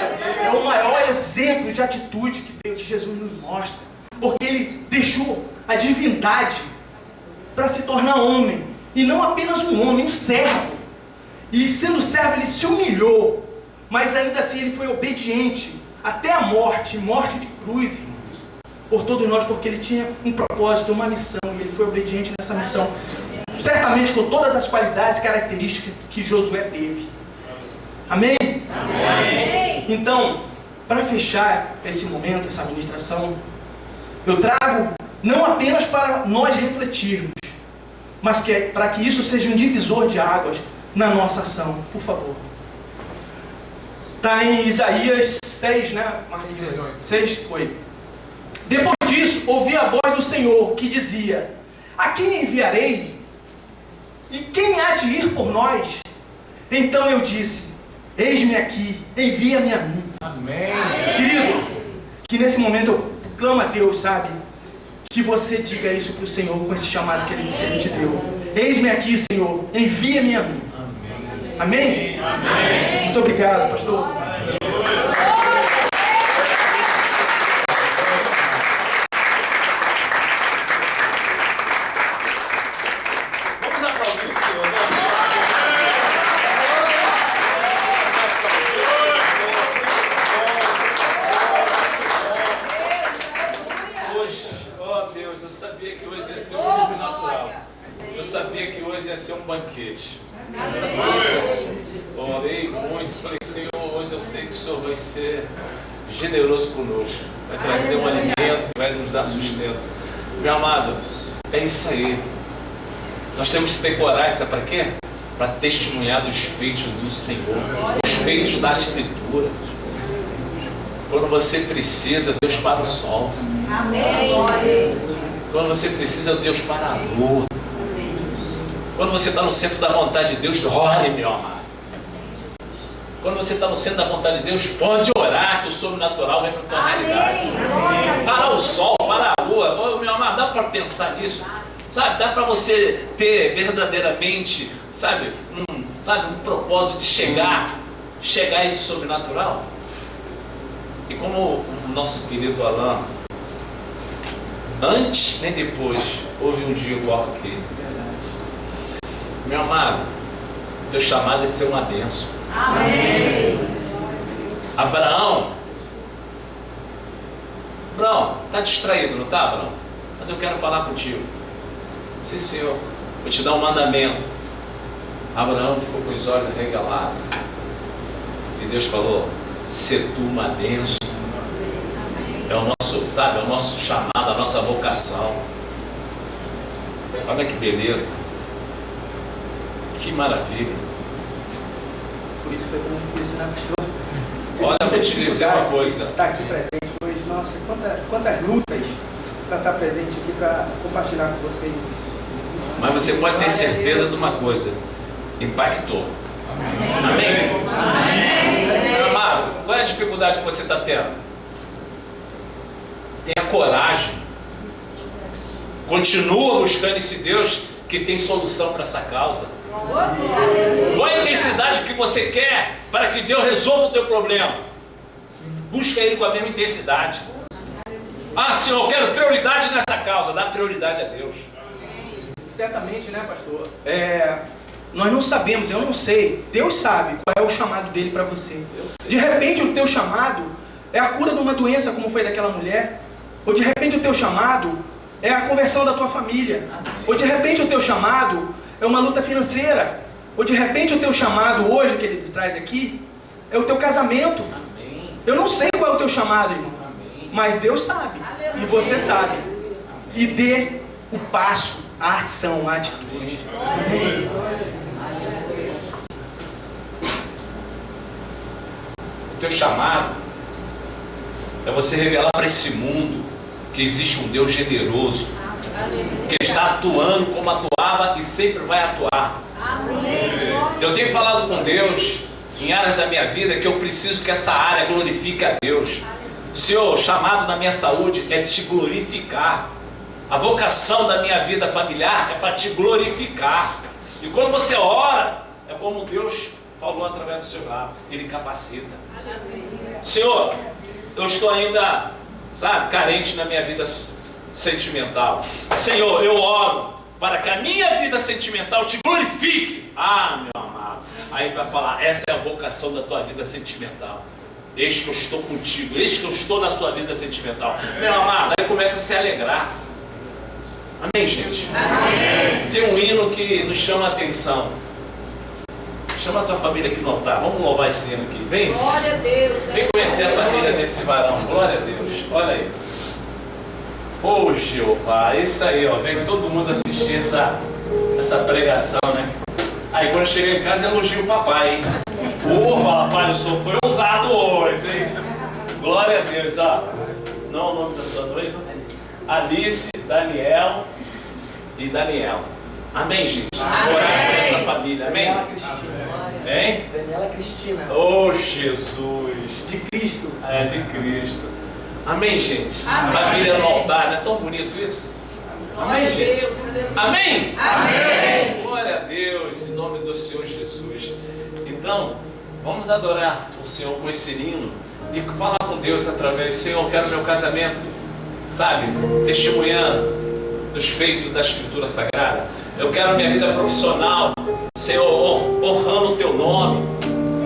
é o maior exemplo de atitude que Jesus nos mostra, porque Ele deixou a divindade para se tornar homem, e não apenas um homem, um servo. E sendo servo, Ele se humilhou, mas ainda assim Ele foi obediente até a morte, morte de cruz, irmãos, por todos nós, porque Ele tinha um propósito, uma missão, e Ele foi obediente nessa missão, certamente com todas as qualidades e características que Josué teve. Amém? Amém. Então, para fechar esse momento, essa ministração, eu trago não apenas para nós refletirmos, mas para que isso seja um divisor de águas na nossa ação. Por favor. Está em Isaías 6, né? 6, 8. Depois disso, ouvi a voz do Senhor que dizia: a quem enviarei? E quem há de ir por nós? Então eu disse: eis-me aqui, envia-me a mim. Amém. Querido, que nesse momento eu clamo a Deus, sabe? Que você diga isso para o Senhor com esse chamado que Ele te deu. Eis-me aqui, Senhor, envia-me a mim. Amém? Amém? Muito obrigado, pastor. Vamos aplaudir o Senhor, né? Hoje, ó Deus, eu sabia que hoje ia ser um sobrenatural. Eu sabia que hoje ia ser um banquete. Orei muito, falei: Senhor, hoje eu sei que o Senhor vai ser generoso conosco, vai trazer um alimento que vai nos dar sustento. Meu amado, é isso aí. Nós temos que ter coragem, sabe para quê? Para testemunhar dos feitos do Senhor, os feitos da Escritura. Quando você precisa, Deus para o sol. Amém. Quando você precisa, Deus para a lua. Quando você está no centro da vontade de Deus, ore, meu amado. Quando você está no centro da vontade de Deus, pode orar, que o sobrenatural vem para a tua realidade. Para o sol, para a lua. Meu amado, dá para pensar nisso? Sabe, dá para você ter verdadeiramente, sabe, um propósito de chegar a esse sobrenatural? E como o nosso querido Alan, antes nem depois, houve um dia igual aquele. Meu amado, teu chamado é ser uma bênção. Amém. Abraão, está distraído, não está, Abraão? Mas eu quero falar contigo. Sim, Senhor, vou te dar um mandamento. Abraão ficou com os olhos regalados. E Deus falou, se tu uma bênção. É o nosso, sabe, é o nosso chamado, a nossa vocação. Olha que beleza. Que maravilha. Por isso foi tão difícil, né, pastor? Olha, eu vou te dizer uma coisa. Estar aqui presente hoje, nossa, quantas lutas para estar presente aqui para compartilhar com vocês isso. Mas você pode ter certeza de uma coisa: impactou. Amém? Amém. Amado, qual é a dificuldade que você está tendo? Tenha coragem. Continua buscando esse Deus que tem solução para essa causa. Qual é a intensidade que você quer para que Deus resolva o teu problema? Busca Ele com a mesma intensidade. Ah, Senhor, eu quero prioridade nessa causa. Dá prioridade a Deus. Certamente, né, pastor? Nós não sabemos, eu não sei. Deus sabe qual é o chamado dele para você. De repente o teu chamado é a cura de uma doença, como foi daquela mulher. Ou de repente o teu chamado é a conversão da tua família. Ou de repente o teu chamado é uma luta financeira. Ou de repente o teu chamado hoje, que ele traz aqui, é o teu casamento. Eu não sei qual é o teu chamado, irmão. Mas Deus sabe. E você sabe. E dê o passo, a ação, a atitude. Amém. O teu chamado é você revelar para esse mundo que existe um Deus generoso, que está atuando como atuava e sempre vai atuar. Eu tenho falado com Deus em áreas da minha vida que eu preciso que essa área glorifique a Deus. Senhor, o chamado da minha saúde é te glorificar. A vocação da minha vida familiar é para te glorificar. E quando você ora, é como Deus falou através do seu lábio, Ele capacita. Senhor, eu estou ainda, sabe, carente na minha vida sentimental. Senhor, eu oro para que a minha vida sentimental te glorifique. Ah, meu amado. Aí Ele vai falar, essa é a vocação da tua vida sentimental. Eis que eu estou contigo, eis que eu estou na sua vida sentimental. Meu amado, aí começa a se alegrar. Amém, gente? Amém. Tem um hino que nos chama a atenção. Chama a tua família aqui no altar. Vamos louvar esse hino aqui. Vem. Glória a Deus. Vem conhecer a família desse varão. Glória a Deus. Olha aí. Ô Jeová, isso aí, ó. Vem todo mundo assistir essa pregação, né? Aí quando chega em casa, elogio o papai, hein? Ô, fala, pai, o senhor foi ousado hoje, hein? Glória a Deus, ó. Não é o nome da sua noiva? Alice, Daniel e Daniel. Amém, gente? Orar por essa família, amém? Daniela Cristina. Hein? Daniela Cristina. Oh, Jesus. De Cristo. É, de Cristo. Amém, gente? Amém. Família no altar, não é tão bonito isso? Amém, gente? Amém? Amém. Glória a Deus, em nome do Senhor Jesus. Então, vamos adorar o Senhor com esse hino e falar com Deus através do Senhor. Eu quero meu casamento, sabe, testemunhando os feitos da Escritura Sagrada. Eu quero a minha vida profissional, Senhor, honrando o teu nome.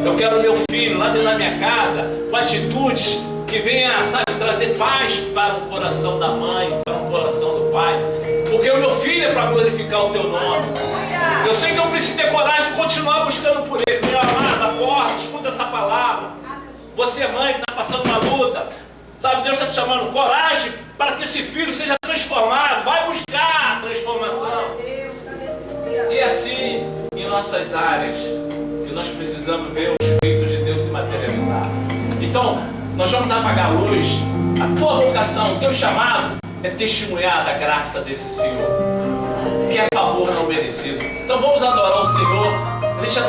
Eu quero meu filho lá dentro da minha casa, com atitudes que venha, sabe, trazer paz para o coração da mãe, para o coração do pai. Porque o meu filho é para glorificar o teu nome. Eu sei que eu preciso ter coragem de continuar buscando por ele. Meu amado, acorda, escuta essa palavra. Você, mãe, que está passando uma luta, sabe, Deus está te chamando, coragem para que esse filho seja transformado. Vai buscar a transformação. E assim, em nossas áreas, que nós precisamos ver os feitos de Deus se materializar. Então, nós vamos apagar a luz. A tua vocação, o teu chamado é testemunhar da graça desse Senhor, que é favor não merecido. Então vamos adorar o Senhor. A gente já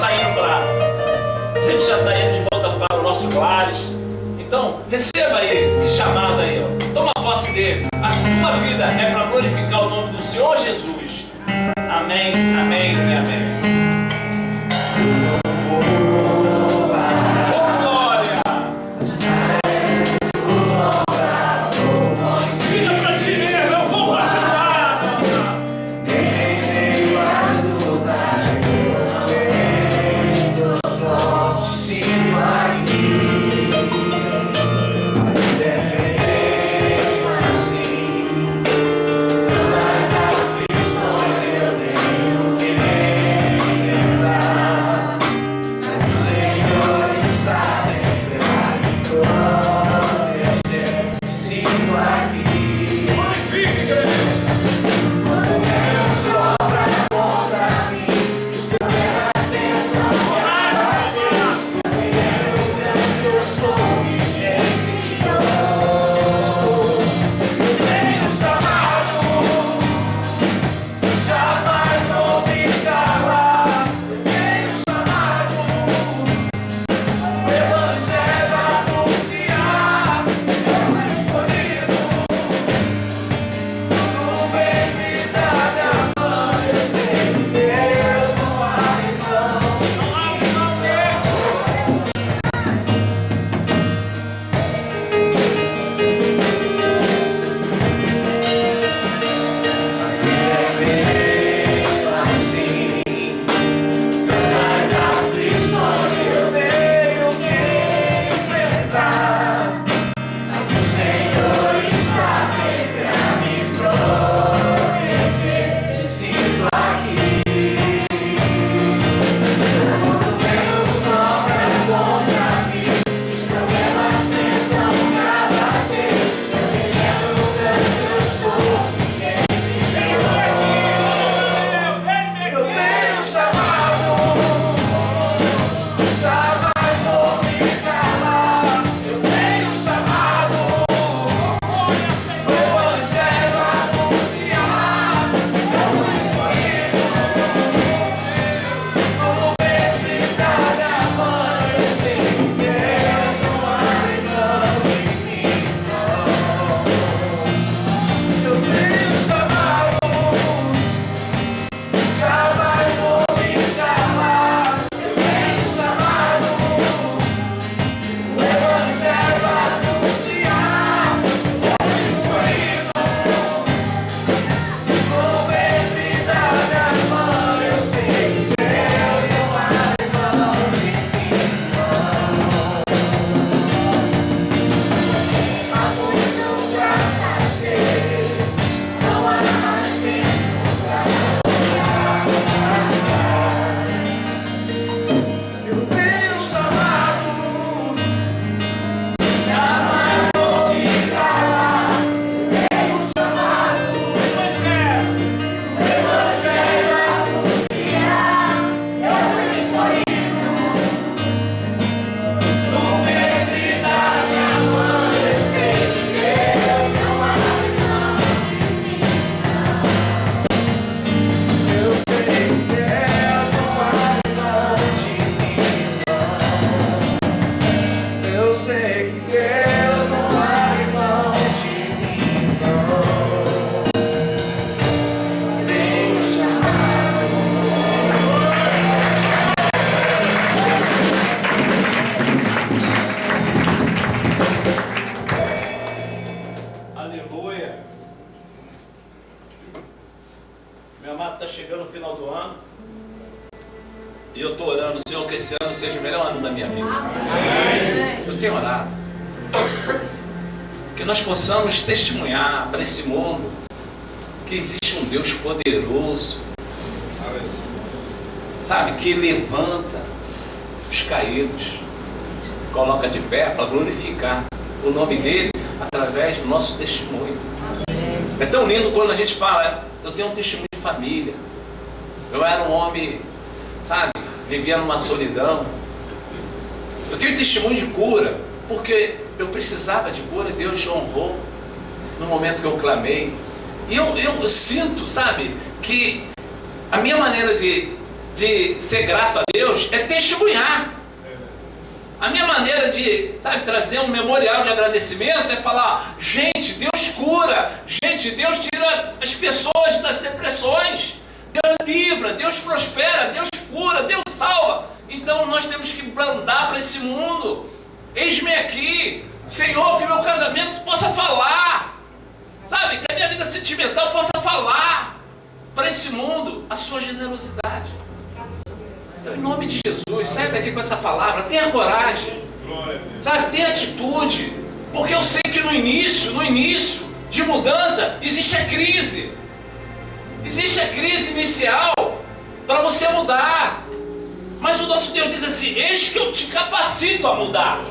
está indo de volta para os nossos lares. Então receba aí esse chamado aí, ó. Toma posse dele. A tua vida é para glorificar o nome do Senhor Jesus. Amém, amém e amém. Questões eu tenho que ver. E eu estou orando, Senhor, que esse ano seja o melhor ano da minha vida. Eu tenho orado. Que nós possamos testemunhar para esse mundo que existe um Deus poderoso, sabe, que levanta os caídos, coloca de pé para glorificar o nome dele através do nosso testemunho. É tão lindo quando a gente fala, eu tenho um testemunho de família. Eu era um homem, sabe, vivia numa solidão. Eu tenho testemunho de cura, porque eu precisava de cura, Deus honrou no momento que eu clamei. E eu sinto, sabe, que a minha maneira de ser grato a Deus é testemunhar. A minha maneira de, sabe, trazer um memorial de agradecimento é falar, gente, Deus cura, gente, Deus tira as pessoas das depressões, Deus livra, Deus prospera, Deus cura, Deus salva. Então nós temos que brandar para esse mundo. Eis-me aqui, Senhor, que meu casamento possa falar, sabe, que a minha vida sentimental possa falar para esse mundo a sua generosidade. Então, em nome de Jesus, sai daqui com essa palavra, tenha coragem, sabe, tenha atitude, porque eu sei que no início de mudança, existe a crise inicial para você mudar, mas o nosso Deus diz assim, eis que eu te capacito a mudar,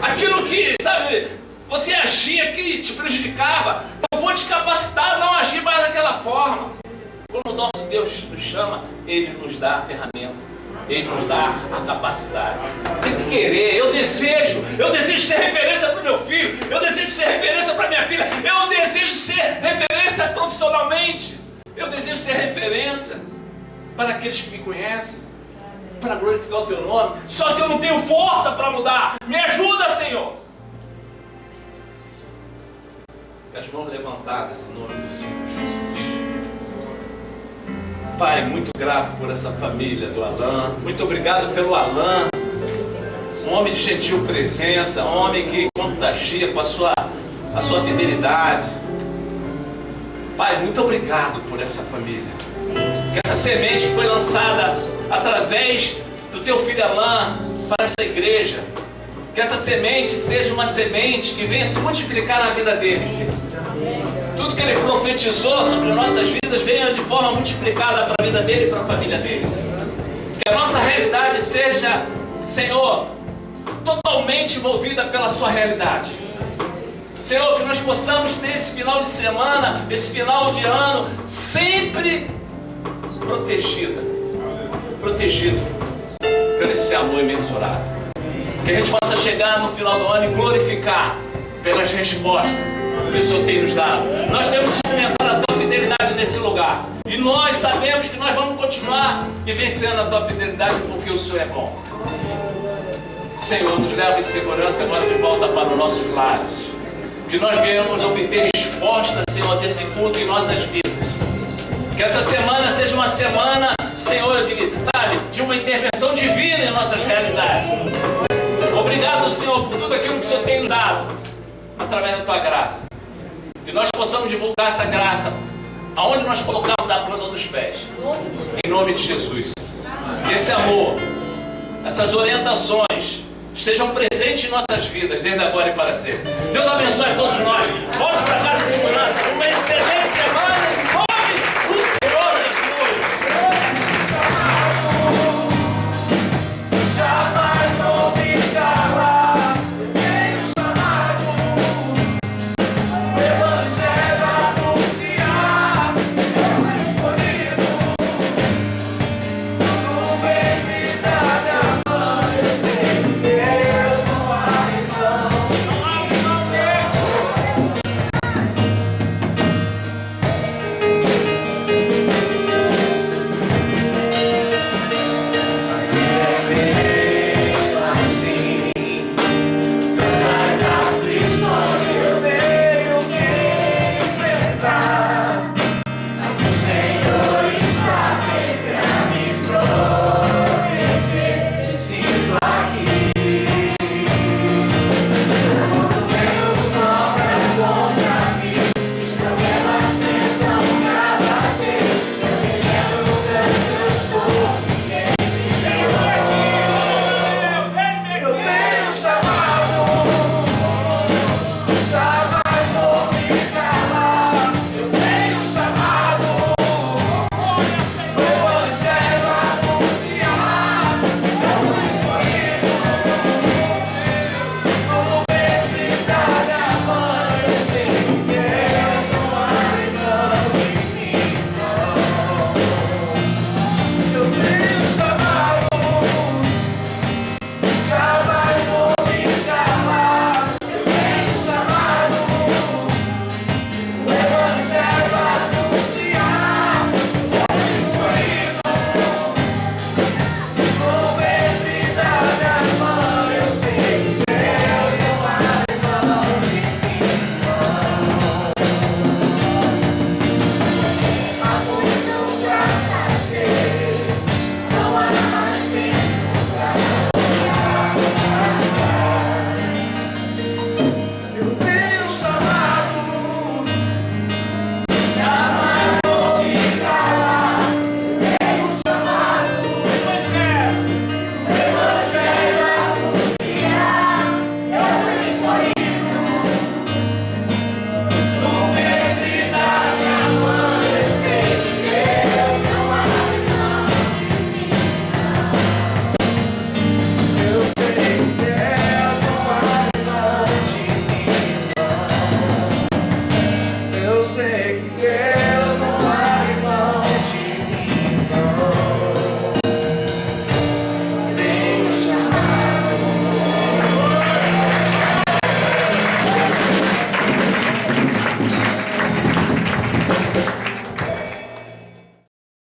aquilo que, sabe, você agia que te prejudicava, eu vou te capacitar a não agir mais daquela forma. Quando o nosso Deus nos chama, Ele nos dá a ferramenta, Ele nos dá a capacidade. Tem que querer. Eu desejo ser referência para o meu filho, eu desejo ser referência para minha filha, eu desejo ser referência profissionalmente, eu desejo ser referência para aqueles que me conhecem, para glorificar o Teu nome. Só que eu não tenho força para mudar. Me ajuda, Senhor. Com as mãos levantadas em nome do Senhor Jesus. Pai, muito grato por essa família do Alan. Muito obrigado pelo Alan, um homem de gentil presença, um homem que contagia com a sua fidelidade. Pai, muito obrigado por essa família. Que essa semente que foi lançada através do teu filho Alan para essa igreja, que essa semente seja uma semente que venha se multiplicar na vida dele, Senhor. Tudo que ele profetizou sobre nossas vidas venha de forma multiplicada para a vida dele e para a família dele, Senhor. Que a nossa realidade seja, Senhor, totalmente envolvida pela sua realidade. Senhor, que nós possamos ter esse final de semana, esse final de ano, sempre protegido pelo esse amor imensurável. Que a gente possa chegar no final do ano e glorificar pelas respostas que o Senhor tem nos dado. Nós temos que experimentar a tua fidelidade nesse lugar. E nós sabemos que nós vamos continuar vivenciando a tua fidelidade porque o Senhor é bom. Senhor, nos leva em segurança agora de volta para os nossos lares. Que nós venhamos obter resposta, Senhor, desse culto em nossas vidas. Que essa semana seja uma semana, Senhor, de uma intervenção divina em nossas realidades. Obrigado, Senhor, por tudo aquilo que o Senhor tem nos dado através da tua graça. Que nós possamos divulgar essa graça aonde nós colocamos a planta dos pés. Em nome de Jesus. Que esse amor, essas orientações estejam presentes em nossas vidas, desde agora e para sempre. Deus abençoe a todos nós. Volte para casa em segurança. Uma excelente semana.